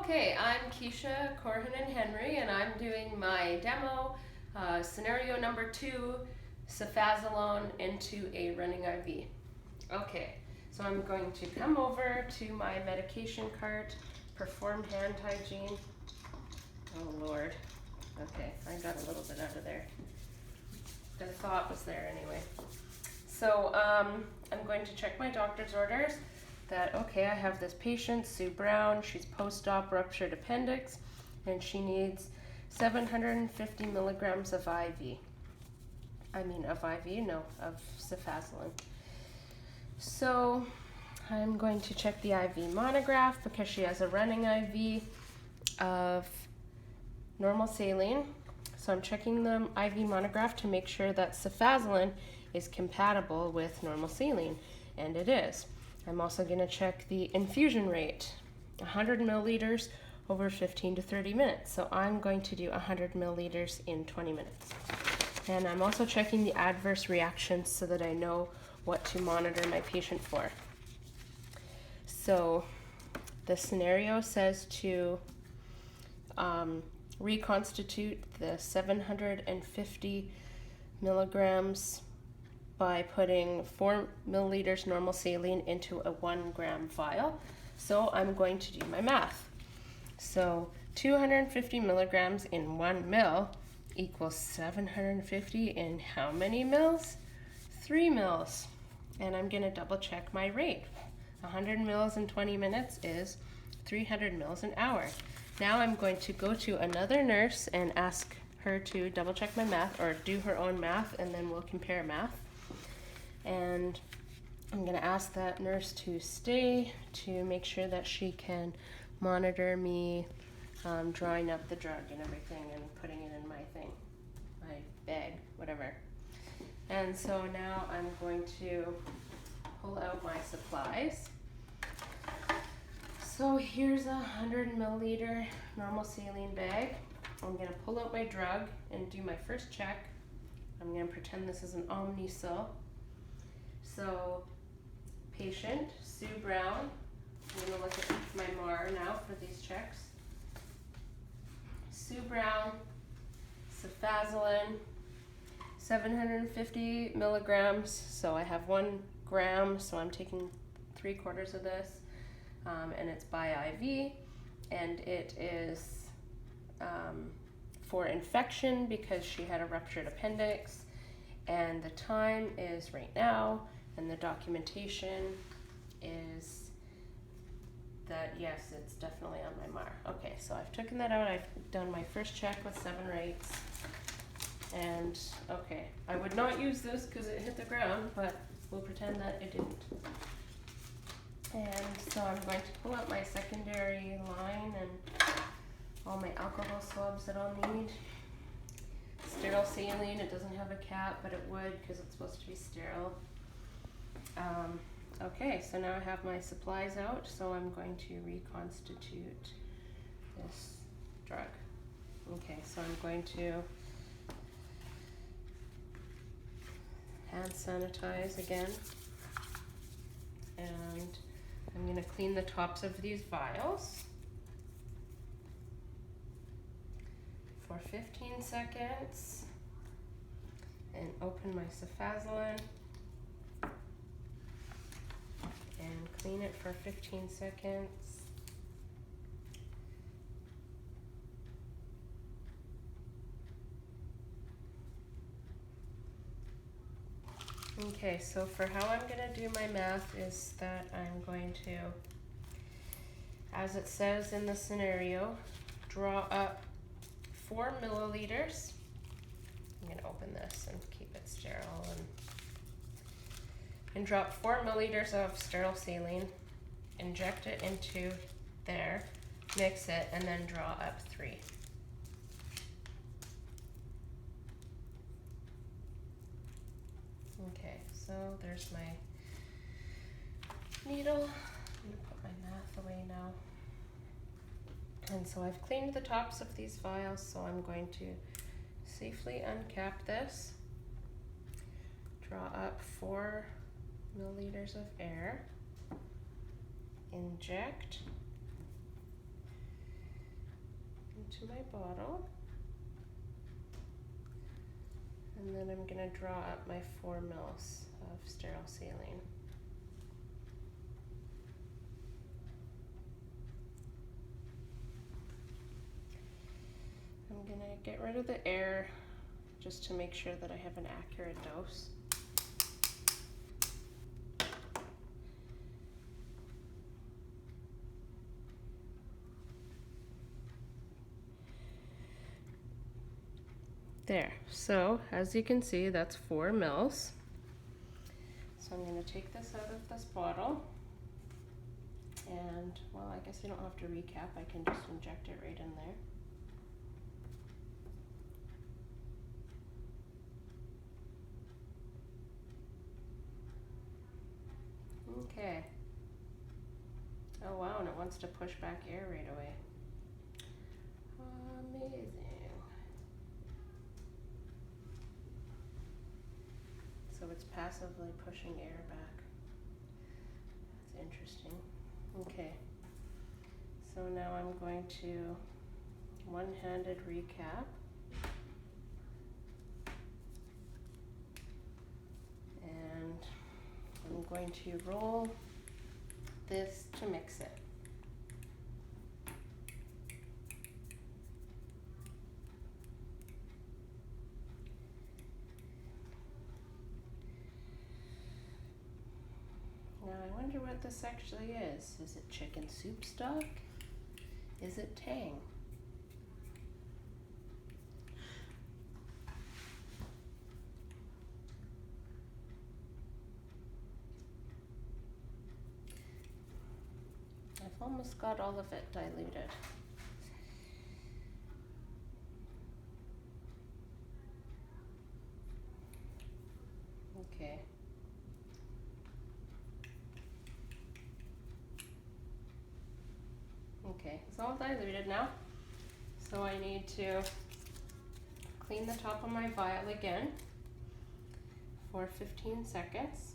Okay, I'm Keisha Corhinen-Henry, and I'm doing my demo, scenario number 2, cefazolone into a running IV. Okay, so I'm going to come over to my medication cart, perform hand hygiene. Oh Lord. Okay, I got a little bit out of there. The thought was there anyway. So I'm going to check my doctor's orders. I have this patient, Sue Brown. She's post-op ruptured appendix, and she needs 750 milligrams of IV. Of cefazoline. So I'm going to check the IV monograph because she has a running IV of normal saline. So I'm checking the IV monograph to make sure that cefazoline is compatible with normal saline, and it is. I'm also going to check the infusion rate, 100 milliliters over 15 to 30 minutes. So I'm going to do 100 milliliters in 20 minutes. And I'm also checking the adverse reactions so that I know what to monitor my patient for. So the scenario says to reconstitute the 750 milligrams by putting 4 milliliters normal saline into a 1 gram vial. So I'm going to do my math. So 250 milligrams in 1 mil equals 750 in how many mils? 3 mils. And I'm going to double check my rate. 100 mils in 20 minutes is 300 mils an hour. Now I'm going to go to another nurse and ask her to double check my math, or do her own math, and then we'll compare math. And I'm going to ask that nurse to stay to make sure that she can monitor me drawing up the drug and everything and putting it in my bag, whatever. And so now I'm going to pull out my supplies. So here's a 100 milliliter normal saline bag. I'm going to pull out my drug and do my first check. I'm going to pretend this is an Omnicell. So patient, Sue Brown. I'm going to look at my MAR now for these checks. Sue Brown, cefazoline, 750 milligrams. So I have 1 gram, so I'm taking 3/4 of this. And it's by IV, and it is for infection because she had a ruptured appendix, and the time is right now, and the documentation is that yes, it's definitely on my MAR. Okay, so I've taken that out. I've done my first check with 7 rates, and okay, I would not use this because it hit the ground, but we'll pretend that it didn't. And so I'm going to pull out my secondary line and all my alcohol swabs that I'll need. Sterile saline, it doesn't have a cap, but it would because it's supposed to be sterile. Okay, so now I have my supplies out, so I'm going to reconstitute this drug. Okay, so I'm going to hand sanitize again, and I'm going to clean the tops of these vials for 15 seconds and open my cefazoline and clean it for 15 seconds. Okay, so for how I'm going to do my math is that I'm going to, as it says in the scenario, draw up 4 milliliters. I'm going to open this and keep it sterile, and drop 4 milliliters of sterile saline, inject it into there, mix it, and then draw up 3. Okay, so there's my needle. I'm going to put my math away now. And so I've cleaned the tops of these vials, so I'm going to safely uncap this, draw up 4 milliliters of air, inject, into my bottle. And then I'm going to draw up my 4 mils of sterile saline. I'm going to get rid of the air just to make sure that I have an accurate dose. There, so as you can see, that's 4 mils. So I'm going to take this out of this bottle, and well, I guess I don't have to recap, I can just inject it right in there. Okay. Oh wow, and it wants to push back air right away. Amazing. So it's passively pushing air back. That's interesting. Okay. So now I'm going to one-handed recap. And I'm going to roll this to mix it. Now I wonder what this actually is. Is it chicken soup stock? Is it Tang? I've almost got all of it diluted. Okay. Okay, it's all diluted now. So I need to clean the top of my vial again for 15 seconds.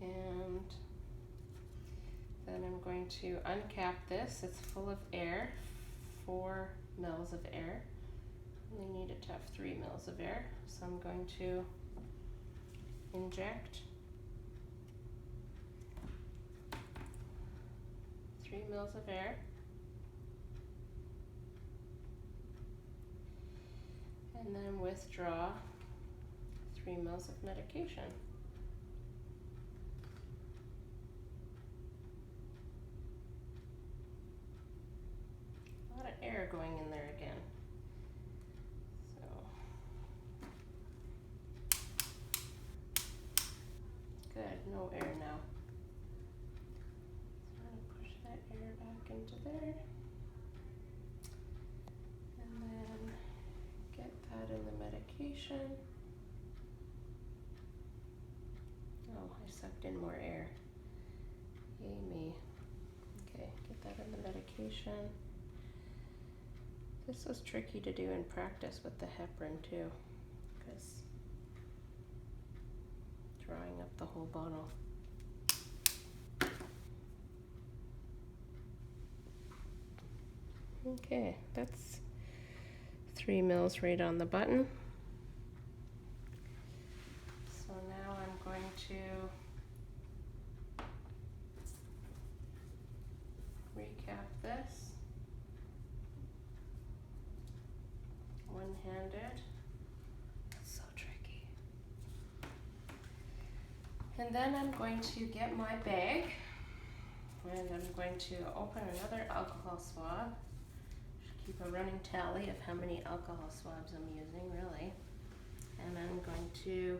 And then I'm going to uncap this. It's full of air, 4 mils of air. We need it to have 3 mils of air. So I'm going to inject 3 mils of air. And then withdraw 3 mils of medication. A lot of air going in there again. So good, no air now. So I'm going to push that air back into there. And then get that in the medication. Oh, I sucked in more air. Yay me. Okay, get that in the medication. This was tricky to do in practice with the heparin too, because drawing up the whole bottle. Okay, that's 3 mils right on the button. So now I'm going to recap this. One-handed. So tricky. And then I'm going to get my bag and I'm going to open another alcohol swab. Should keep a running tally of how many alcohol swabs I'm using, really. And I'm going to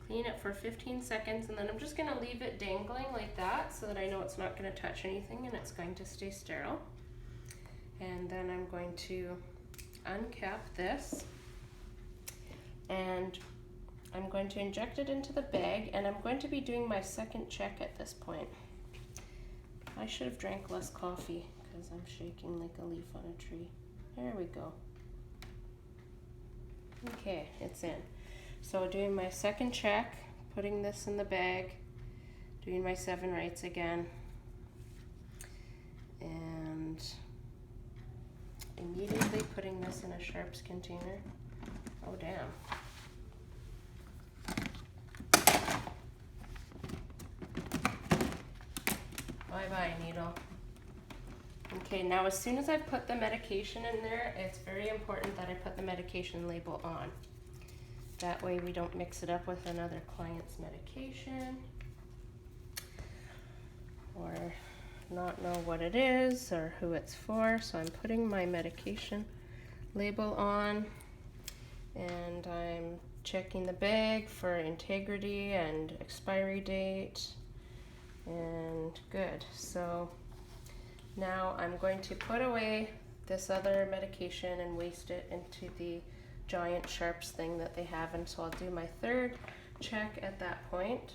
clean it for 15 seconds and then I'm just going to leave it dangling like that so that I know it's not going to touch anything and it's going to stay sterile. And then I'm going to uncap this and I'm going to inject it into the bag and I'm going to be doing my second check at this point. I should have drank less coffee because I'm shaking like a leaf on a tree. There we go. Okay, it's in. So doing my second check, putting this in the bag, doing my 7 rights again, and and immediately putting this in a sharps container. Oh damn. Bye-bye, needle. Okay, now as soon as I've put the medication in there, it's very important that I put the medication label on. That way we don't mix it up with another client's medication or not know what it is or who it's for. So I'm putting my medication label on, and I'm checking the bag for integrity and expiry date, and good. So now I'm going to put away this other medication and waste it into the giant sharps thing that they have, and so I'll do my third check at that point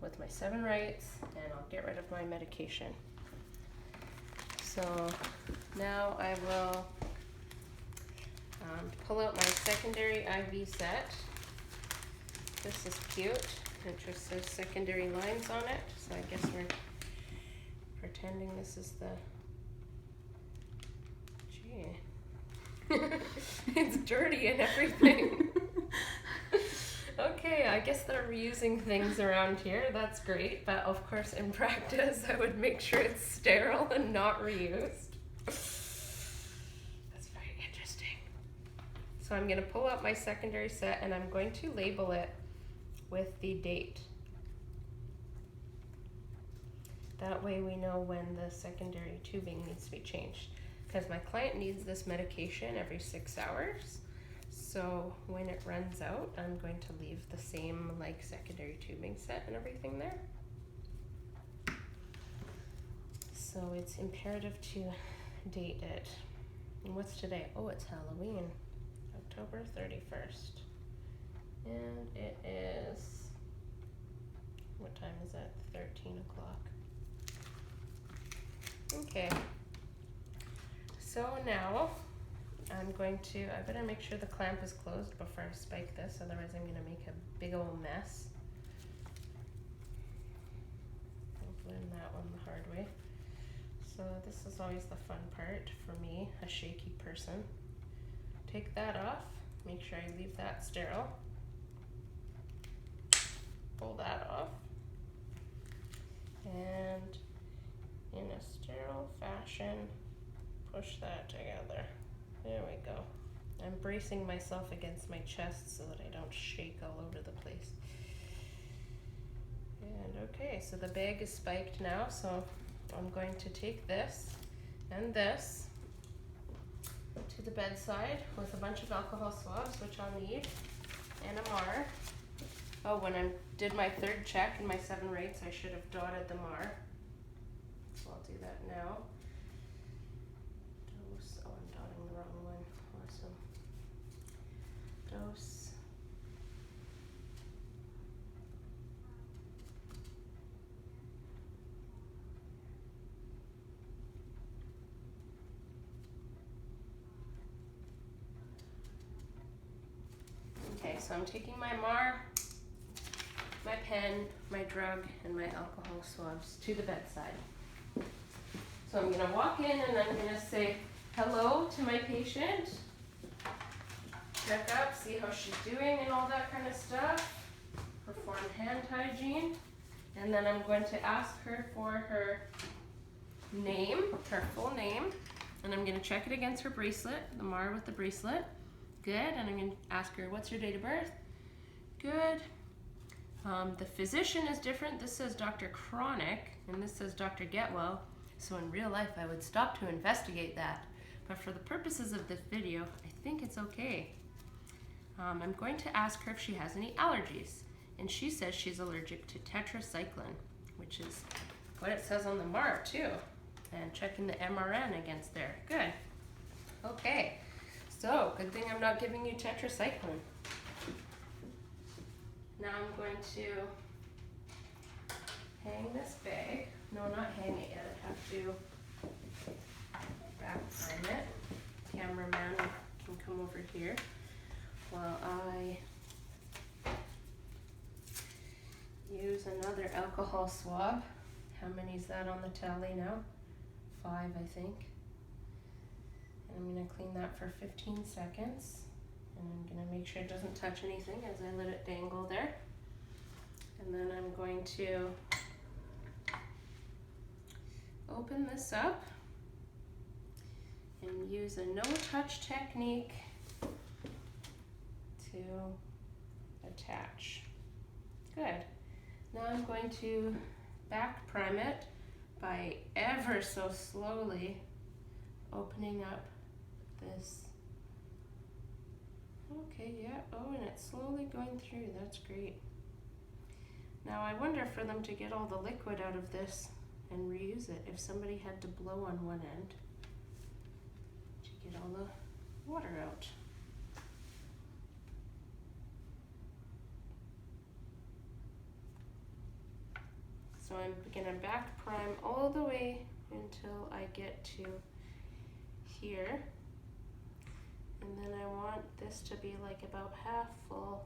with my 7 rights, and I'll get rid of my medication. So now I will pull out my secondary IV set. This is cute. It just says secondary lines on it, so I guess we're pretending this is the, gee, it's dirty and everything. Okay, I guess they're reusing things around here. That's great, but of course in practice I would make sure it's sterile and not reused. That's very interesting. So I'm going to pull out my secondary set and I'm going to label it with the date. That way we know when the secondary tubing needs to be changed, because my client needs this medication every 6 hours. So when it runs out, I'm going to leave the same like secondary tubing set and everything there. So it's imperative to date it. And what's today? Oh, it's Halloween, October 31st. And it is, what time is it? 13 o'clock. Okay. So now I'm going to, I better make sure the clamp is closed before I spike this, otherwise I'm going to make a big old mess. I'll learn that one the hard way. So this is always the fun part for me, a shaky person. Take that off, make sure I leave that sterile. Pull that off. And in a sterile fashion, push that together. There we go. I'm bracing myself against my chest so that I don't shake all over the place. And okay, so the bag is spiked now, so I'm going to take this and this to the bedside with a bunch of alcohol swabs, which I'll need, and a MAR. Oh, when I did my third check in my 7 rates, I should have dotted the MAR. So I'll do that now. Dose, oh, I'm dotting the wrong one. Awesome. Dose. Okay, so I'm taking my MAR, my pen, my drug, and my alcohol swabs to the bedside. So I'm going to walk in and I'm going to say hello to my patient, check up, see how she's doing and all that kind of stuff, perform hand hygiene, and then I'm going to ask her for her name, her full name, and I'm going to check it against her bracelet, the MAR with the bracelet. Good, and I'm going to ask her, what's your date of birth? Good. The physician is different. This says Dr. Chronic, and this says Dr. Getwell. So in real life, I would stop to investigate that. But for the purposes of this video, I think it's okay. I'm going to ask her if she has any allergies. And she says she's allergic to tetracycline, which is what it says on the MAR too. And checking the MRN against there. Good. Okay. So, good thing I'm not giving you tetracycline. Now I'm going to hang this bag. No, not hang it yet. I have to back frame it. Cameraman can come over here while I use another alcohol swab. How many is that on the tally now? 5, I think. And I'm going to clean that for 15 seconds. And I'm going to make sure it doesn't touch anything as I let it dangle there. And then I'm going to open this up and use a no-touch technique to attach. Good. Now I'm going to back prime it by ever so slowly opening up this. Okay, yeah, oh, and it's slowly going through, that's great. Now I wonder for them to get all the liquid out of this and reuse it, if somebody had to blow on one end to get all the water out. So I'm gonna back prime all the way until I get to here. And then I want this to be like about half full-ish.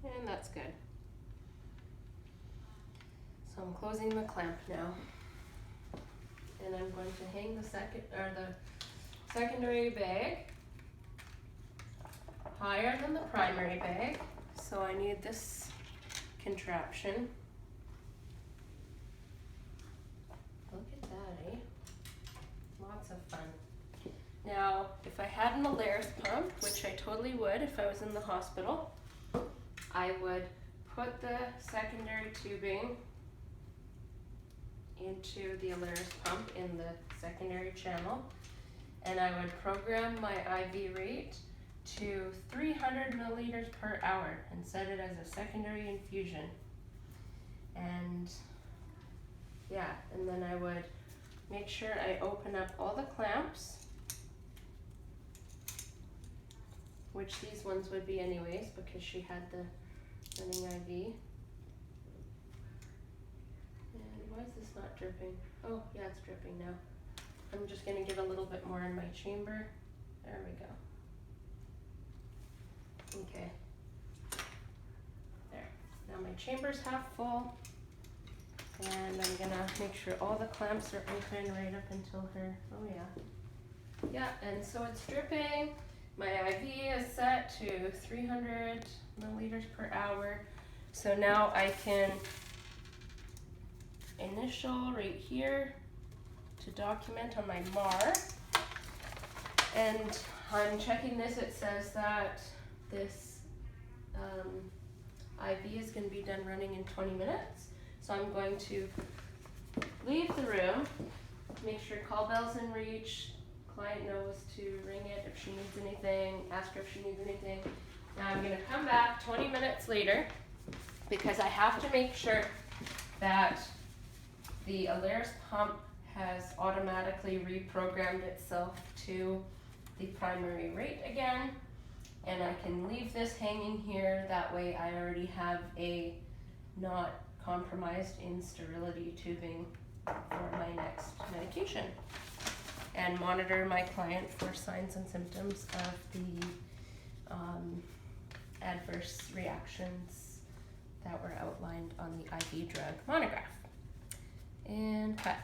And that's good. So I'm closing the clamp now. And I'm going to hang the secondary bag higher than the primary bag. So I need this contraption. Look at that, eh? Lots of fun. Now, if I had an Alaris pump, which I totally would if I was in the hospital, I would put the secondary tubing into the Alaris pump in the secondary channel, and I would program my IV rate to 300 milliliters per hour and set it as a secondary infusion. And yeah, and then I would make sure I open up all the clamps, which these ones would be anyways because she had the running IV. And why is this not dripping? Oh yeah, it's dripping now. I'm just gonna get a little bit more in my chamber. There we go. Okay. There. Now my chamber's half full. And I'm gonna make sure all the clamps are open right up until her, oh yeah. Yeah, and so it's dripping. My IV is set to 300 milliliters per hour. So now I can initial right here to document on my MAR. And I'm checking this, it says that this IV is going to be done running in 20 minutes. So I'm going to leave the room, make sure call bell's in reach, client knows to ring it if she needs anything, ask her if she needs anything. Now I'm going to come back 20 minutes later because I have to make sure that the Alaris pump has automatically reprogrammed itself to the primary rate again. And I can leave this hanging here, that way I already have a not compromised in sterility tubing for my next medication. And monitor my client for signs and symptoms of the adverse reactions that were outlined on the IV drug monograph. And cut.